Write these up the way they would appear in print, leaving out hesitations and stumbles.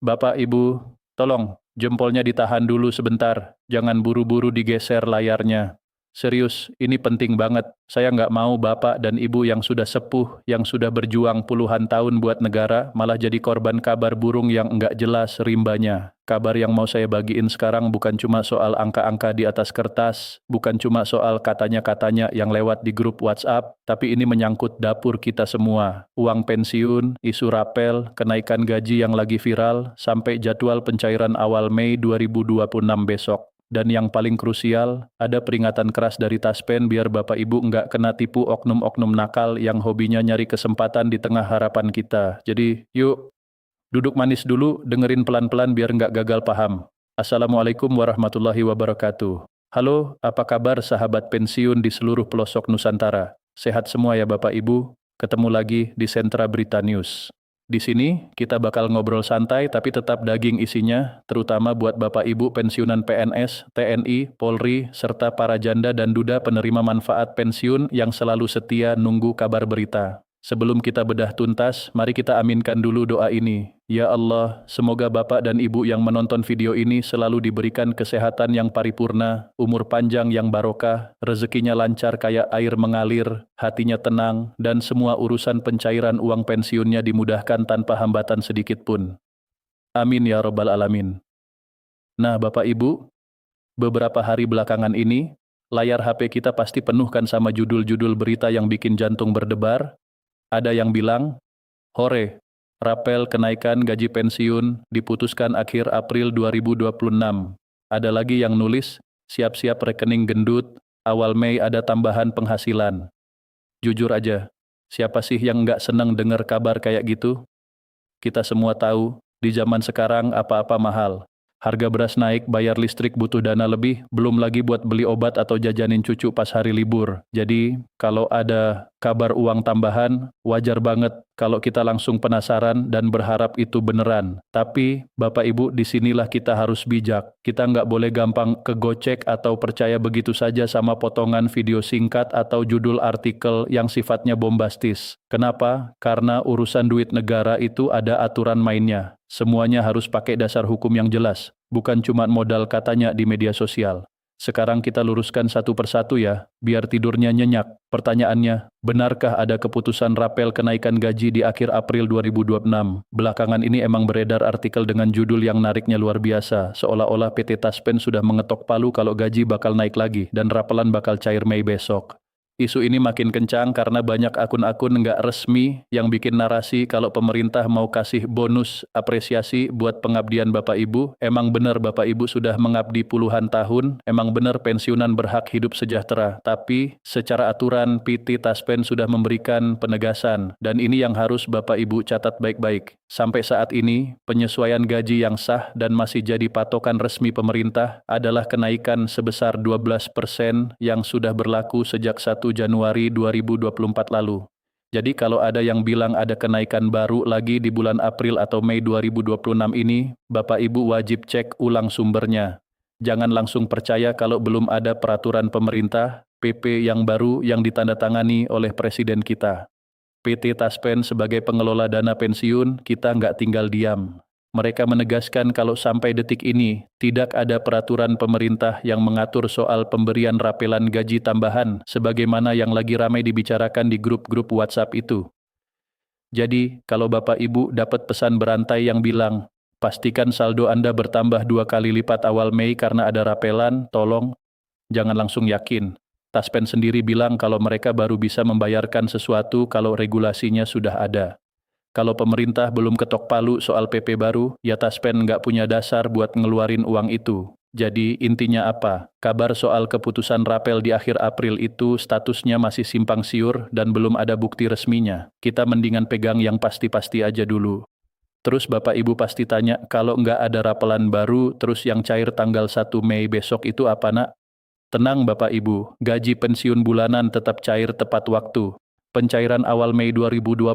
Bapak, Ibu, tolong jempolnya ditahan dulu sebentar. Jangan buru-buru digeser layarnya. Serius, ini penting banget. Saya nggak mau Bapak dan Ibu yang sudah sepuh, yang sudah berjuang puluhan tahun buat negara, malah jadi korban kabar burung yang nggak jelas rimbanya. Kabar yang mau saya bagiin sekarang bukan cuma soal angka-angka di atas kertas, bukan cuma soal katanya-katanya yang lewat di grup WhatsApp, tapi ini menyangkut dapur kita semua. Uang pensiun, isu rapel, kenaikan gaji yang lagi viral, sampai jadwal pencairan awal Mei 2026 besok. Dan yang paling krusial, ada peringatan keras dari Taspen biar Bapak Ibu nggak kena tipu oknum-oknum nakal yang hobinya nyari kesempatan di tengah harapan kita. Jadi, yuk, duduk manis dulu, dengerin pelan-pelan biar nggak gagal paham. Assalamualaikum warahmatullahi wabarakatuh. Halo, apa kabar sahabat pensiun di seluruh pelosok Nusantara? Sehat semua ya Bapak Ibu? Ketemu lagi di Sentra Berita News. Di sini, kita bakal ngobrol santai tapi tetap daging isinya, terutama buat Bapak Ibu pensiunan PNS, TNI, Polri, serta para janda dan duda penerima manfaat pensiun yang selalu setia nunggu kabar berita. Sebelum kita bedah tuntas, mari kita aminkan dulu doa ini. Ya Allah, semoga Bapak dan Ibu yang menonton video ini selalu diberikan kesehatan yang paripurna, umur panjang yang barokah, rezekinya lancar kayak air mengalir, hatinya tenang, dan semua urusan pencairan uang pensiunnya dimudahkan tanpa hambatan sedikit pun. Amin ya Rabbal Alamin. Nah Bapak Ibu, beberapa hari belakangan ini, layar HP kita pasti penuhkan sama judul-judul berita yang bikin jantung berdebar. Ada yang bilang, hore, rapel kenaikan gaji pensiun diputuskan akhir April 2026. Ada lagi yang nulis, siap-siap rekening gendut, awal Mei ada tambahan penghasilan. Jujur aja, siapa sih yang nggak seneng dengar kabar kayak gitu? Kita semua tahu, di zaman sekarang apa-apa mahal. Harga beras naik, bayar listrik butuh dana lebih, belum lagi buat beli obat atau jajanin cucu pas hari libur. Jadi, kalau ada kabar uang tambahan, wajar banget kalau kita langsung penasaran dan berharap itu beneran. Tapi, Bapak Ibu, disinilah kita harus bijak. Kita nggak boleh gampang kegocek atau percaya begitu saja sama potongan video singkat atau judul artikel yang sifatnya bombastis. Kenapa? Karena urusan duit negara itu ada aturan mainnya. Semuanya harus pakai dasar hukum yang jelas, bukan cuma modal katanya di media sosial. Sekarang kita luruskan satu persatu ya, biar tidurnya nyenyak. Pertanyaannya, benarkah ada keputusan rapel kenaikan gaji di akhir April 2026? Belakangan ini emang beredar artikel dengan judul yang nariknya luar biasa, seolah-olah PT Taspen sudah mengetok palu kalau gaji bakal naik lagi dan rapelan bakal cair Mei besok. Isu ini makin kencang karena banyak akun-akun nggak resmi yang bikin narasi kalau pemerintah mau kasih bonus apresiasi buat pengabdian Bapak Ibu. Emang benar Bapak Ibu sudah mengabdi puluhan tahun, emang benar pensiunan berhak hidup sejahtera. Tapi secara aturan PT Taspen sudah memberikan penegasan dan ini yang harus Bapak Ibu catat baik-baik. Sampai saat ini, penyesuaian gaji yang sah dan masih jadi patokan resmi pemerintah adalah kenaikan sebesar 12% yang sudah berlaku sejak 1 Januari 2024 lalu. Jadi kalau ada yang bilang ada kenaikan baru lagi di bulan April atau Mei 2026 ini, Bapak Ibu wajib cek ulang sumbernya. Jangan langsung percaya kalau belum ada peraturan pemerintah, PP yang baru yang ditandatangani oleh Presiden kita. PT Taspen sebagai pengelola dana pensiun, kita nggak tinggal diam. Mereka menegaskan kalau sampai detik ini, tidak ada peraturan pemerintah yang mengatur soal pemberian rapelan gaji tambahan, sebagaimana yang lagi ramai dibicarakan di grup-grup WhatsApp itu. Jadi, kalau Bapak Ibu dapat pesan berantai yang bilang, pastikan saldo Anda bertambah 2 kali lipat awal Mei karena ada rapelan, tolong, jangan langsung yakin. Taspen sendiri bilang kalau mereka baru bisa membayarkan sesuatu kalau regulasinya sudah ada. Kalau pemerintah belum ketok palu soal PP baru, ya Taspen nggak punya dasar buat ngeluarin uang itu. Jadi intinya apa? Kabar soal keputusan rapel di akhir April itu statusnya masih simpang siur dan belum ada bukti resminya. Kita mendingan pegang yang pasti-pasti aja dulu. Terus Bapak Ibu pasti tanya, kalau nggak ada rapelan baru, terus yang cair tanggal 1 Mei besok itu apa nak? Tenang Bapak Ibu, gaji pensiun bulanan tetap cair tepat waktu. Pencairan awal Mei 2026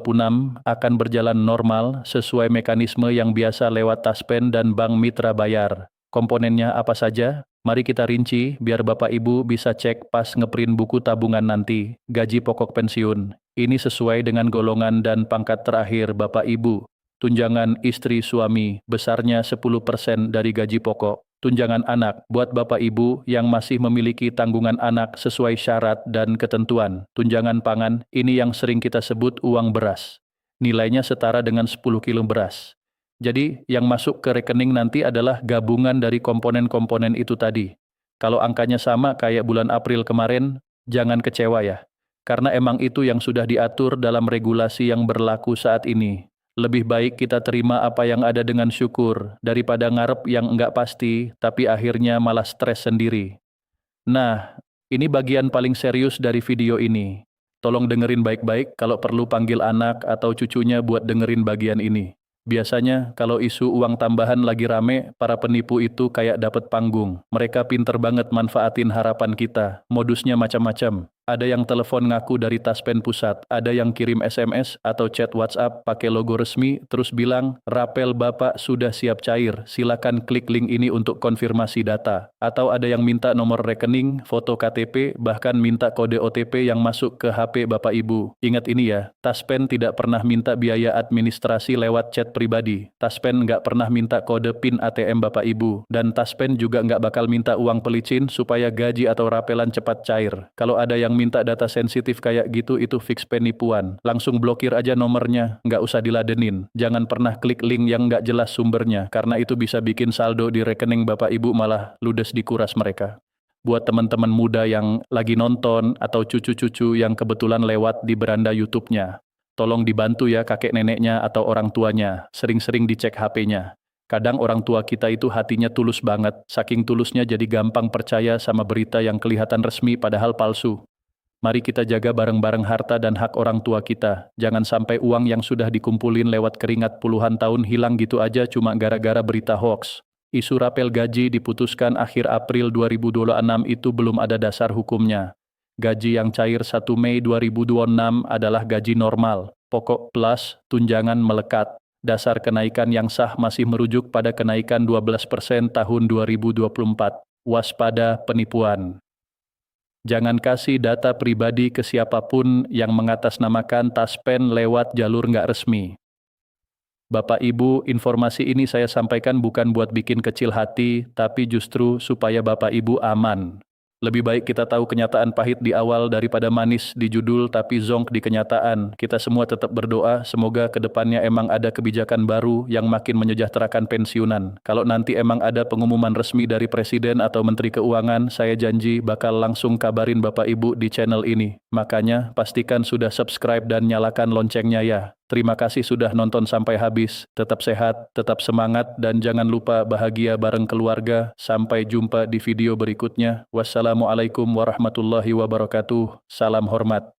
akan berjalan normal sesuai mekanisme yang biasa lewat Taspen dan Bank Mitra Bayar. Komponennya apa saja? Mari kita rinci biar Bapak Ibu bisa cek pas ngeprint buku tabungan nanti. Gaji pokok pensiun. Ini sesuai dengan golongan dan pangkat terakhir Bapak Ibu. Tunjangan istri suami, besarnya 10% dari gaji pokok. Tunjangan anak, buat bapak ibu yang masih memiliki tanggungan anak sesuai syarat dan ketentuan. Tunjangan pangan, ini yang sering kita sebut uang beras. Nilainya setara dengan 10 kilo beras. Jadi, yang masuk ke rekening nanti adalah gabungan dari komponen-komponen itu tadi. Kalau angkanya sama kayak bulan April kemarin, jangan kecewa ya. Karena emang itu yang sudah diatur dalam regulasi yang berlaku saat ini. Lebih baik kita terima apa yang ada dengan syukur, daripada ngarep yang enggak pasti, tapi akhirnya malah stres sendiri. Nah, ini bagian paling serius dari video ini. Tolong dengerin baik-baik, kalau perlu panggil anak atau cucunya buat dengerin bagian ini. Biasanya, kalau isu uang tambahan lagi rame, para penipu itu kayak dapat panggung. Mereka pinter banget manfaatin harapan kita. Modusnya macam-macam. Ada yang telepon ngaku dari Taspen Pusat, ada yang kirim SMS atau chat WhatsApp pakai logo resmi, terus bilang, "Rapel Bapak sudah siap cair, silakan klik link ini untuk konfirmasi data." Atau ada yang minta nomor rekening, foto KTP, bahkan minta kode OTP yang masuk ke HP Bapak Ibu. Ingat ini ya, Taspen tidak pernah minta biaya administrasi lewat chat pribadi. Taspen nggak pernah minta kode PIN ATM Bapak Ibu. Dan Taspen juga nggak bakal minta uang pelicin supaya gaji atau rapelan cepat cair. Kalau ada yang minta data sensitif kayak gitu, itu fix penipuan. Langsung blokir aja nomornya, nggak usah diladenin. Jangan pernah klik link yang nggak jelas sumbernya, karena itu bisa bikin saldo di rekening Bapak Ibu malah ludes dikuras mereka. Buat teman-teman muda yang lagi nonton atau cucu-cucu yang kebetulan lewat di beranda YouTube-nya, tolong dibantu ya kakek neneknya atau orang tuanya, sering-sering dicek HP-nya. Kadang orang tua kita itu hatinya tulus banget, saking tulusnya jadi gampang percaya sama berita yang kelihatan resmi padahal palsu. Mari kita jaga bareng-bareng harta dan hak orang tua kita. Jangan sampai uang yang sudah dikumpulin lewat keringat puluhan tahun hilang gitu aja cuma gara-gara berita hoax. Isu rapel gaji diputuskan akhir April 2026 itu belum ada dasar hukumnya. Gaji yang cair 1 Mei 2026 adalah gaji normal, pokok plus tunjangan melekat. Dasar kenaikan yang sah masih merujuk pada kenaikan 12% tahun 2024. Waspada penipuan. Jangan kasih data pribadi ke siapapun yang mengatasnamakan Taspen lewat jalur nggak resmi. Bapak Ibu, informasi ini saya sampaikan bukan buat bikin kecil hati, tapi justru supaya Bapak Ibu aman. Lebih baik kita tahu kenyataan pahit di awal daripada manis di judul tapi zonk di kenyataan. Kita semua tetap berdoa, semoga ke depannya emang ada kebijakan baru yang makin menyejahterakan pensiunan. Kalau nanti emang ada pengumuman resmi dari Presiden atau Menteri Keuangan, saya janji bakal langsung kabarin Bapak Ibu di channel ini. Makanya, pastikan sudah subscribe dan nyalakan loncengnya ya. Terima kasih sudah nonton sampai habis. Tetap sehat, tetap semangat, dan jangan lupa bahagia bareng keluarga. Sampai jumpa di video berikutnya. Wassalamualaikum warahmatullahi wabarakatuh. Salam hormat.